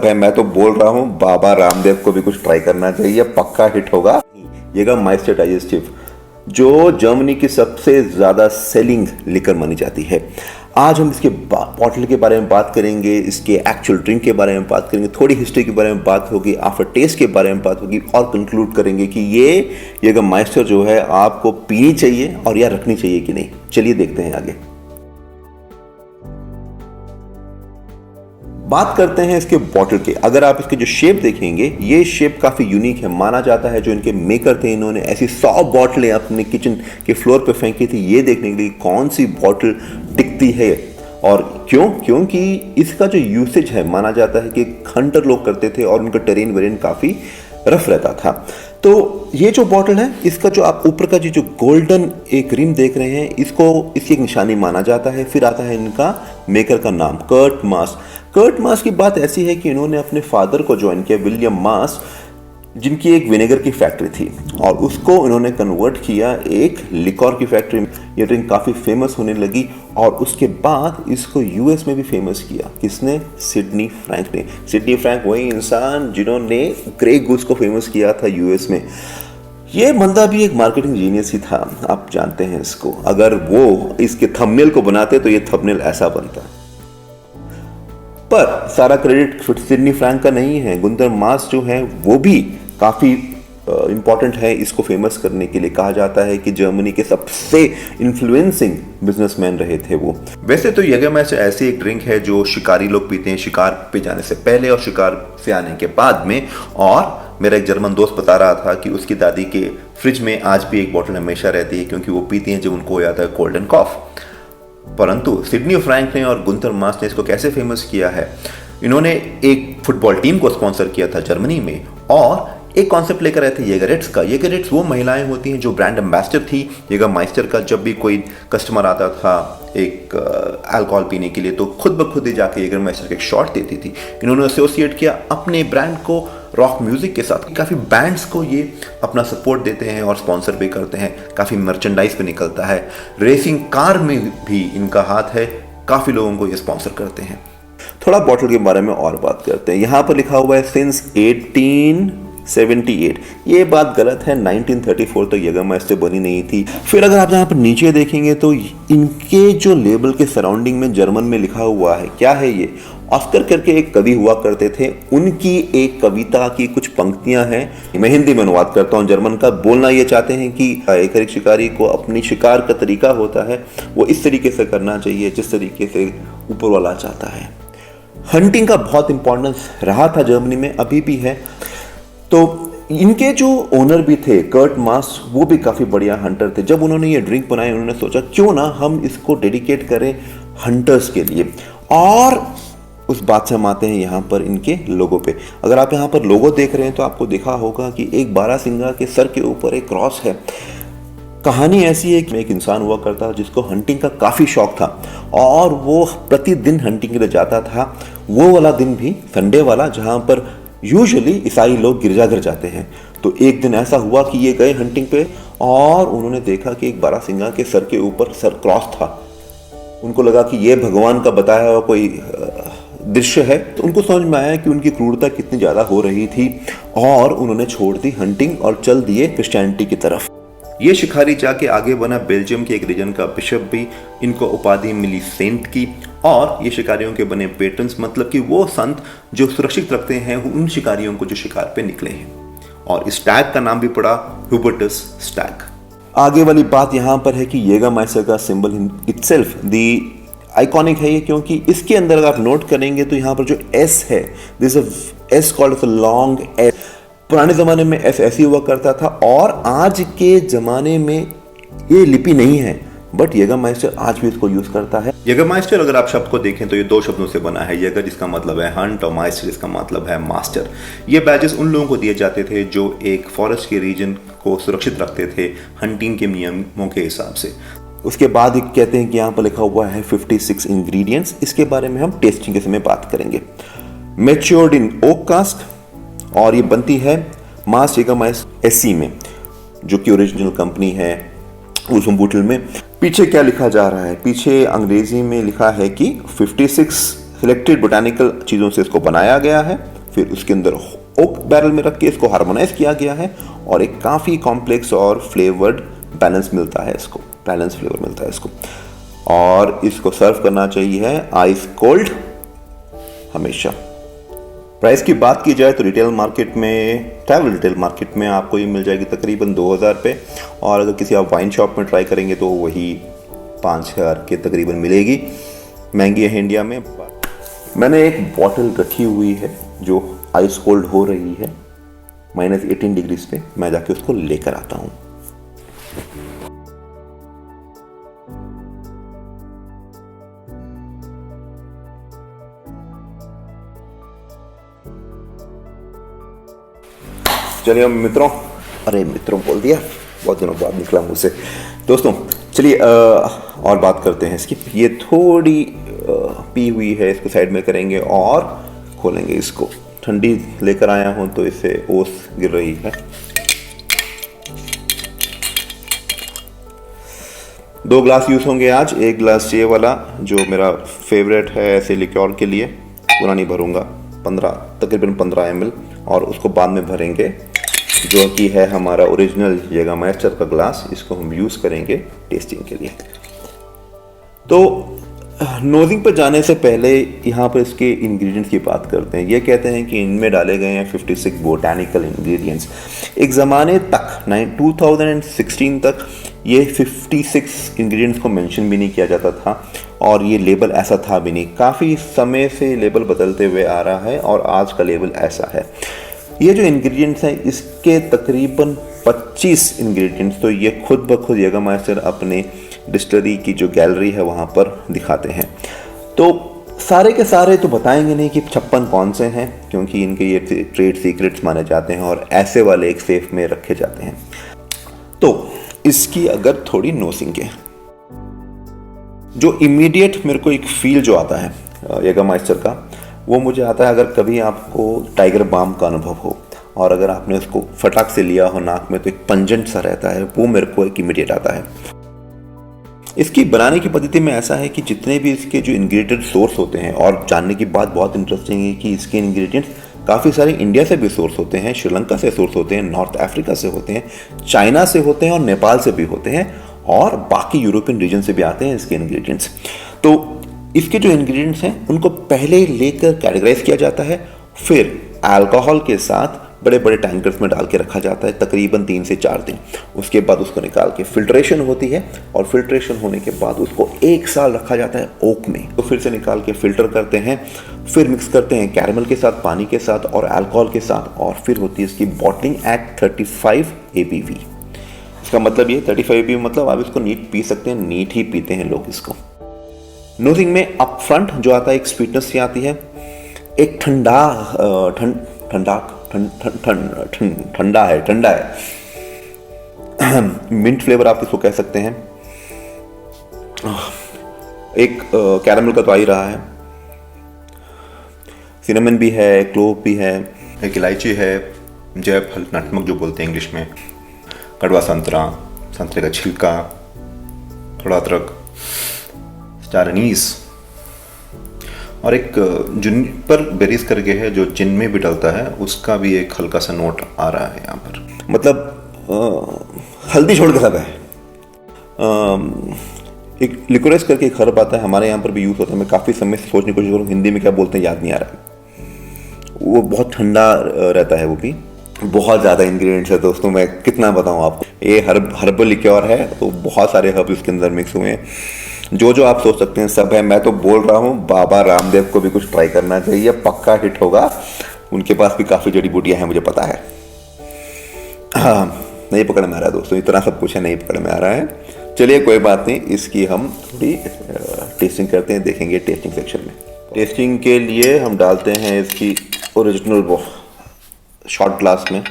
मैं तो बोल रहा हूँ बाबा रामदेव को भी कुछ ट्राई करना चाहिए, पक्का हिट होगा। येगरमाइस्टर डाइजेस्टिव जो जर्मनी की सबसे ज़्यादा सेलिंग लिकर मानी जाती है। आज हम इसके बॉटल के बारे में बात करेंगे, इसके एक्चुअल ड्रिंक के बारे में बात करेंगे, थोड़ी हिस्ट्री के बारे में बात होगी, आफ्टर टेस्ट के बारे में बात होगी और कंक्लूड करेंगे कि ये येगरमाइस्टर जो है आपको पीनी चाहिए और या रखनी चाहिए कि नहीं। चलिए देखते हैं आगे। बात करते हैं इसके बॉटल के। अगर आप इसके जो शेप देखेंगे, ये शेप काफ़ी यूनिक है। माना जाता है जो इनके मेकर थे, इन्होंने ऐसी 100 बॉटलें अपने किचन के फ्लोर पे फेंकी थी ये देखने के लिए कौन सी बॉटल टिकती है। और क्योंकि इसका जो यूसेज है, माना जाता है कि हंटर लोग करते थे और उनका टेरेन वेरेन काफ़ी रफ रहता था। तो ये जो बॉटल है, इसका जो आप ऊपर का जो गोल्डन एक रिम देख रहे हैं, इसको इसकी एक निशानी माना जाता है। फिर आता है इनका मेकर का नाम, कर्ट मास। कर्ट मास की बात ऐसी है कि इन्होंने अपने फादर को ज्वाइन किया, विलियम मास, जिनकी एक विनेगर की फैक्ट्री थी और उसको इन्होंने कन्वर्ट किया एक लिकॉर की फैक्ट्री में। ये ड्रिंक काफ़ी फेमस होने लगी और उसके बाद इसको यूएस में भी फेमस किया। किसने? सिडनी फ्रैंक ने। सिडनी फ्रैंक वही इंसान जिन्होंने ग्रे गूस को फेमस किया था यूएस में। ये बंदा भी एक मार्केटिंग जीनियस ही था, आप जानते हैं इसको। अगर वो इसके थंबनेल को बनाते तो ये थंबनेल ऐसा बनता। पर सारा क्रेडिट सिडनी फ्रैंक का नहीं है। गुंथर मास जो है वो भी काफ़ी इम्पॉर्टेंट है इसको फेमस करने के लिए। कहा जाता है कि जर्मनी के सबसे इन्फ्लुएंसिंग बिजनेसमैन रहे थे वो। वैसे तो येगरमाइस्टर ऐसी एक ड्रिंक है जो शिकारी लोग पीते हैं, शिकार पे जाने से पहले और शिकार से आने के बाद में। और मेरा एक जर्मन दोस्त बता रहा था कि उसकी दादी के फ्रिज में आज भी एक बोतल हमेशा रहती है, क्योंकि वो पीती हैं जब उनको हो जाता है कोल्ड एंड कॉफ। परंतु सिडनी फ्रैंक ने और गुंथर मास ने इसको कैसे फेमस किया है? इन्होंने एक फुटबॉल टीम को स्पॉन्सर किया था जर्मनी में और एक कॉन्सेप्ट लेकर आए थे येगरेट्स का। येगरेट्स वो महिलाएं होती हैं जो ब्रांड एम्बेसडर थी येगरमाइस्टर का। जब भी कोई कस्टमर आता था एक अल्कोहल पीने के लिए तो खुद ब खुद ही जाके येगरमाइस्टर के एक शॉट देती थी। इन्होंने एसोसिएट किया अपने ब्रांड को रॉक म्यूजिक के साथ। काफ़ी बैंड्स को ये अपना सपोर्ट देते हैं और स्पॉन्सर भी करते हैं। काफ़ी मर्चेंडाइज पे निकलता है। रेसिंग कार में भी इनका हाथ है, काफ़ी लोगों को ये स्पॉन्सर करते हैं। थोड़ा बॉटल के बारे में और बात करते हैं। यहाँ पर लिखा हुआ है सिंस 1878। ये बात गलत है, 1934 तो येगरमाइस्टर बनी नहीं थी। फिर अगर आप यहाँ पर नीचे देखेंगे तो इनके जो लेबल के सराउंडिंग में जर्मन में लिखा हुआ है, क्या है ये? ऑस्कर करके एक कवि हुआ करते थे, उनकी एक कविता की कुछ पंक्तियां हैं। मैं हिंदी में अनुवाद करता हूँ जर्मन का। बोलना ये चाहते हैं कि एक शिकारी को अपनी शिकार का तरीका होता है वो इस तरीके से करना चाहिए जिस तरीके से ऊपर वाला चाहता है। हंटिंग का बहुत इंपॉर्टेंस रहा था जर्मनी में, अभी भी है। तो इनके जो ओनर भी थे कर्ट मास, वो भी काफ़ी बढ़िया हंटर थे। जब उन्होंने ये ड्रिंक बनाई उन्होंने सोचा क्यों ना हम इसको डेडिकेट करें हंटर्स के लिए। और उस बात से हम आते हैं यहाँ पर इनके लोगो पे। अगर आप यहाँ पर लोगो देख रहे हैं तो आपको देखा होगा कि एक बारहसिंगा के सर के ऊपर एक क्रॉस है। कहानी ऐसी है कि एक इंसान हुआ करता जिसको हंटिंग का काफ़ी शौक था और वो प्रतिदिन हंटिंग के लिए जाता था। वो वाला दिन भी संडे वाला, जहाँ पर यूजुअली ईसाई लोग गिरजाघर जाते हैं। तो एक दिन ऐसा हुआ कि ये गए हंटिंग पे और उन्होंने देखा कि एक बारहसिंगा के सर के ऊपर सर क्रॉस था। उनको लगा कि ये भगवान का बताया हुआ कोई दृश्य है। तो उनको समझ में आया कि उनकी क्रूरता कितनी ज़्यादा हो रही थी और उन्होंने छोड़ दी हंटिंग और चल दिए क्रिश्चियनिटी की तरफ। ये शिकारी जाके आगे बना बेल्जियम के एक रीजन का बिशप भी। इनको उपाधि मिली सेंट की। और ये शिकारियों के बने पेट्रन्स, मतलब कि वो संत जो सुरक्षित रखते हैं उन शिकारियों को जो शिकार पे निकले हैं। और इस टैग का नाम भी पड़ा हुबर्टस टैग। आगे वाली बात यहाँ पर है कि येगरमाइस्टर का सिंबल इटसेल्फ दी आइकॉनिक है ये, क्योंकि इसके अंदर अगर आप नोट करेंगे तो यहाँ पर जो एस है, this S called long S. पुराने ज़माने में एस ऐसी हुआ करता था और आज के ज़माने में ये लिपि नहीं है, बट येगरमाइस्टर आज भी इसको यूज़ करता है। येगरमाइस्टर अगर आप शब्द को देखें तो ये दो शब्दों से बना है। येगर जिसका मतलब है हंट और माइस्टर जिसका मतलब है मास्टर। ये बैजेस उन लोगों को दिए जाते थे जो एक फॉरेस्ट के रीजन को सुरक्षित रखते थे हंटिंग के नियमों के हिसाब से। उसके बाद कहते हैं कि यहाँ पर लिखा हुआ है 56 इंग्रेडिएंट्स। इसके बारे में हम टेस्टिंग के समय बात करेंगे। मैच्योर्ड इन ओक कास्ट और ये बनती है मास येगरमाइस्टर एससी में, जो कि ओरिजिनल कंपनी है उल्फenbüttel में। पीछे क्या लिखा जा रहा है? पीछे अंग्रेजी में लिखा है कि 56 सिलेक्टेड बोटानिकल चीज़ों से इसको बनाया गया है फिर उसके अंदर ओक बैरल में रख के इसको हार्मोनाइज किया गया है और एक काफ़ी कॉम्प्लेक्स और फ्लेवर्ड बैलेंस मिलता है इसको, बैलेंस फ्लेवर मिलता है इसको। और इसको सर्व करना चाहिए आइस कोल्ड हमेशा। प्राइस की बात की जाए तो रिटेल मार्केट में, ट्रैवल रिटेल मार्केट में आपको ये मिल जाएगी तकरीबन 2000 पे, और अगर किसी आप वाइन शॉप में ट्राई करेंगे तो वही 5000 के तकरीबन मिलेगी। महंगी है इंडिया में। मैंने एक बॉटल रखी हुई है जो आइस कोल्ड हो रही है -18 डिग्रीज पे, मैं जाके उसको लेकर आता हूँ। चलिए मित्रों, अरे मित्रों बोल दिया, बहुत दिनों बाद निकला मुंह से। दोस्तों चलिए और बात करते हैं इसकी। ये थोड़ी पी हुई है, इसको साइड में करेंगे और खोलेंगे इसको। ठंडी लेकर आया हूं तो इससे ओस गिर रही है। 2 ग्लास यूज होंगे आज। 1 ग्लास ये वाला जो मेरा फेवरेट है ऐसे लिक्योर के लिए, पूरा नहीं भरूंगा, तकरीबन 15 ml, और उसको बाद में भरेंगे जो कि है हमारा ओरिजिनल jägermeister का ग्लास। इसको हम यूज करेंगे टेस्टिंग के लिए। तो नोजिंग पर जाने से पहले यहाँ पर इसके इंग्रेडिएंट्स की बात करते हैं। ये कहते हैं कि इनमें डाले गए हैं 56 बोटानिकल इंग्रेडिएंट्स। एक ज़माने तक 2016 तक ये 56 इंग्रेडिएंट्स को मेंशन भी नहीं किया जाता था और ये लेबल ऐसा था भी नहीं। काफ़ी समय से लेबल बदलते हुए आ रहा है और आज का लेबल ऐसा है। ये जो इंग्रेडिएंट्स हैं इसके तकरीबन 25 इंग्रेडिएंट्स तो ये खुद ब खुद jägermeister अपने डिस्टिलरी की जो गैलरी है वहाँ पर दिखाते हैं। तो सारे के सारे तो बताएंगे नहीं कि 56 कौन से हैं, क्योंकि इनके ये ट्रेड सीक्रेट्स माने जाते हैं और ऐसे वाले एक सेफ में रखे जाते हैं। तो इसकी अगर थोड़ी नोसिंग है, जो इमीडिएट मेरे को एक फील जो आता है jägermeister का, वो मुझे आता है अगर कभी आपको टाइगर बाम का अनुभव हो और अगर आपने उसको फटाक से लिया हो नाक में तो एक पंजेंट सा रहता है, वो मेरे को एक इमीडिएट आता है। इसकी बनाने की पद्धति में ऐसा है कि जितने भी इसके जो इंग्रेडिएंट सोर्स होते हैं, और जानने की बात बहुत इंटरेस्टिंग है कि इसके इंग्रेडिएंट्स काफ़ी सारे इंडिया से भी सोर्स होते हैं, श्रीलंका से सोर्स होते हैं, नॉर्थ अफ्रीका से होते हैं, चाइना से होते हैं और नेपाल से भी होते हैं, और बाकी यूरोपियन रीजन से भी आते हैं इसके इंग्रेडिएंट्स। तो इसके जो इंग्रेडिएंट्स हैं उनको पहले लेकर कैटेगराइज किया जाता है, फिर अल्कोहल के साथ बड़े बड़े टैंकर्स में डाल के रखा जाता है तकरीबन 3 से 4 दिन। उसके बाद उसको निकाल के फिल्ट्रेशन होती है और फिल्ट्रेशन होने के बाद उसको 1 साल रखा जाता है ओक में। तो फिर से निकाल के फिल्टर करते हैं, फिर मिक्स करते हैं कैरमल के साथ, पानी के साथ और अल्कोहल के साथ, और फिर होती है इसकी बॉटलिंग एट 35 ABV। इसका मतलब ये 35 ABV मतलब आप इसको नीट पी सकते हैं, नीट ही पीते हैं लोग इसको। नोजिंग में अप फ्रंट जो आता है एक स्वीटनेस सी आती है, एक ठंडा है मिंट फ्लेवर आप इसको कह सकते हैं। एक कैरामल का तो आ ही रहा है, सिनेमन भी है, क्लोव भी है, एक इलायची है, जयफल नटमक जो बोलते हैं इंग्लिश में, कड़वा संतरा, संतरे का छिलका, थोड़ा अदरक, स्टार एनीस, और एक जुनिपर बेरीज करके है जो जिन में भी डलता है, उसका भी एक हल्का सा नोट आ रहा है यहाँ पर। मतलब हल्दी छोड़ के सब है। एक लिकोरेस करके एक हर्ब आता है, हमारे यहाँ पर भी यूज़ होता है। मैं काफ़ी समय से सोचने की कोशिश करूँ हिंदी में क्या बोलते हैं, याद नहीं आ रहा है। वो बहुत ठंडा रहता है, वो भी बहुत ज़्यादा इंग्रेडिएंट्स है दोस्तों, मैं कितना बताऊँ आपको। ये हर्बल लिक्योर है तो बहुत सारे हर्ब इसके अंदर मिक्स हुए हैं, जो आप सोच सकते हैं सब है। मैं तो बोल रहा हूँ बाबा रामदेव को भी कुछ ट्राई करना चाहिए, पक्का हिट होगा। उनके पास भी काफ़ी जड़ी बूटियाँ हैं, मुझे पता है। हाँ, नहीं पकड़ में आ रहा है दोस्तों, इतना सब कुछ है, नहीं पकड़ में आ रहा है। चलिए कोई बात नहीं, इसकी हम थोड़ी टेस्टिंग करते हैं, देखेंगे टेस्टिंग सेक्शन में। टेस्टिंग के लिए हम डालते हैं इसकी ओरिजिनल शॉट ग्लास में,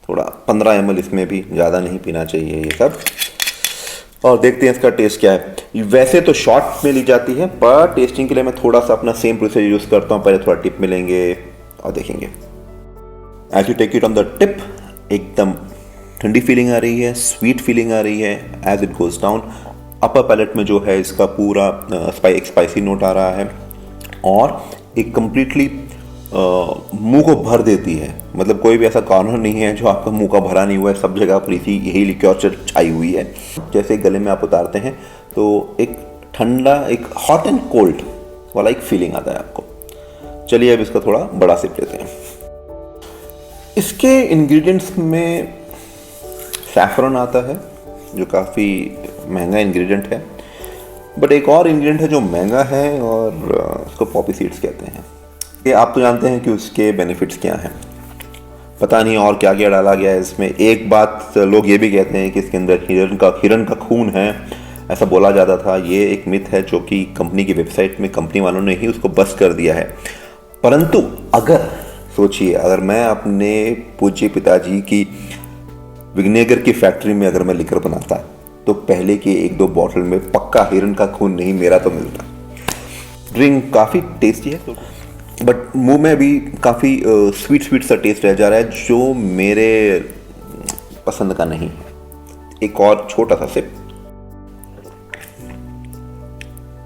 थोड़ा 15 ml, इसमें भी ज़्यादा नहीं पीना चाहिए ये सब, और देखते हैं इसका टेस्ट क्या है। वैसे तो शॉट में ली जाती है, पर टेस्टिंग के लिए मैं थोड़ा सा अपना सेम प्रोसेस यूज़ करता हूँ। पहले थोड़ा टिप में लेंगे और देखेंगे। As you take it on the tip, एकदम ठंडी फीलिंग आ रही है, स्वीट फीलिंग आ रही है। As it goes down upper palate में जो है इसका पूरा एक स्पाइसी नोट आ रहा है, और एक कम्प्लीटली मुंह को भर देती है। मतलब कोई भी ऐसा कॉर्नर नहीं है जो आपका मुंह का भरा नहीं हुआ है, सब जगह पर इसी यही लिक्योर छाई हुई है। जैसे गले में आप उतारते हैं तो एक ठंडा, एक हॉट एंड कोल्ड वाला एक फीलिंग आता है आपको। चलिए अब इसका थोड़ा बड़ा सिप लेते हैं। इसके इंग्रेडिएंट्स में सैफरन आता है जो काफ़ी महंगा इंग्रेडिएंट है, बट एक और इंग्रेडिएंट है जो महंगा है और उसको पॉपी सीड्स कहते हैं। ये आप तो जानते हैं कि उसके बेनिफिट्स क्या हैं, पता नहीं और क्या क्या डाला गया है इसमें। एक बात लोग ये भी कहते हैं कि इसके अंदर हिरन का खून है, ऐसा बोला जाता था। ये एक मिथ है जो कि कंपनी की वेबसाइट में कंपनी वालों ने ही उसको बस्ट कर दिया है। परंतु अगर सोचिए, अगर मैं अपने पूज्य पिताजी की विनेगर की फैक्ट्री में अगर मैं लिकर बनाता तो पहले की 1-2 बॉटल में पक्का हिरन का खून नहीं मेरा तो मिलता। ड्रिंक काफ़ी टेस्टी है, बट मुंह में अभी काफ़ी स्वीट सा टेस्ट रह जा रहा है जो मेरे पसंद का नहीं है। एक और छोटा सा सिप।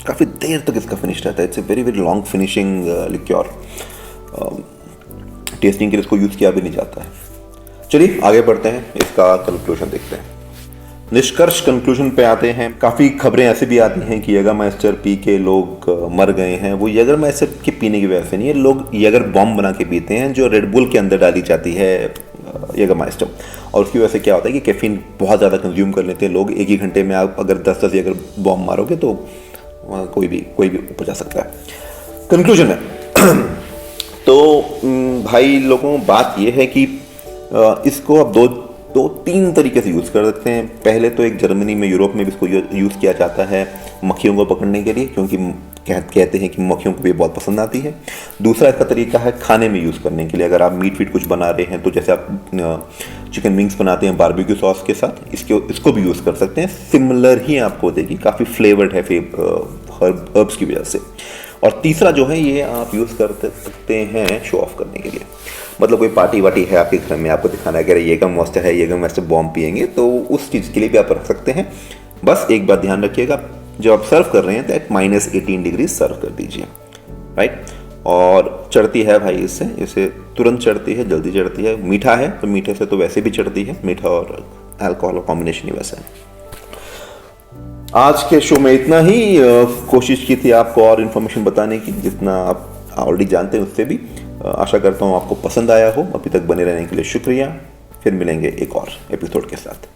काफ़ी देर तक इसका फिनिश रहता है। It's a very very long finishing liqueur. Testing के लिए इसको यूज़ किया भी नहीं जाता है। चलिए आगे बढ़ते हैं, इसका कंक्लूजन देखते हैं। निष्कर्ष कंक्लूजन पे आते हैं। काफ़ी खबरें ऐसे भी आती हैं कि यगरमाइस्टर पी के लोग मर गए हैं। वो यगरमाइस्टर के पीने की वजह से नहीं है, लोग यगर बॉम्ब बना के पीते हैं जो रेड बुल के अंदर डाली जाती है यगरमाइस्टर, और उसकी वजह से क्या होता है कि कैफीन बहुत ज़्यादा कंज्यूम कर लेते हैं लोग। एक ही घंटे में आप अगर 10-10 यगर बॉम्ब मारोगे तो कोई भी ऊपर जा सकता है। कंक्लूजन है तो भाई लोगों, बात यह है कि इसको आप दो तीन तरीके से यूज़ कर सकते हैं। पहले तो एक जर्मनी में, यूरोप में भी इसको यूज़ किया जाता है मक्खियों को पकड़ने के लिए, क्योंकि कहते हैं कि मक्खियों को भी बहुत पसंद आती है। दूसरा इसका तरीका है खाने में यूज़ करने के लिए। अगर आप मीट कुछ बना रहे हैं तो जैसे आप चिकन विंग्स बनाते हैं बारबेक्यू सॉस के साथ, इसको भी यूज़ कर सकते हैं। सिमिलर ही आपको देगी, काफ़ी फ्लेवर्ड है हर्ब्स की वजह से। और तीसरा जो है ये आप यूज़ कर सकते हैं शो ऑफ करने के लिए। मतलब कोई पार्टी वार्टी है आपके घर में, आपको दिखाना है कि ये गम मस्त है, ये गम मस्त बॉम्ब पियेंगे, तो उस चीज़ के लिए भी आप रख सकते हैं। बस एक बात ध्यान रखिएगा, जब आप सर्व कर रहे हैं तो एट -18 डिग्री सर्व कर दीजिए, राइट। और चढ़ती है भाई इससे तुरंत चढ़ती है, जल्दी चढ़ती है। मीठा है तो मीठे से तो वैसे भी चढ़ती है, मीठा और अल्कोहल कॉम्बिनेशन ही वैसा है। आज के शो में इतना ही। कोशिश की थी आपको और इन्फॉर्मेशन बताने की जितना आप ऑलरेडी जानते हैं उससे भी। आशा करता हूँ आपको पसंद आया हो। अभी तक बने रहने के लिए शुक्रिया। फिर मिलेंगे एक और एपिसोड के साथ।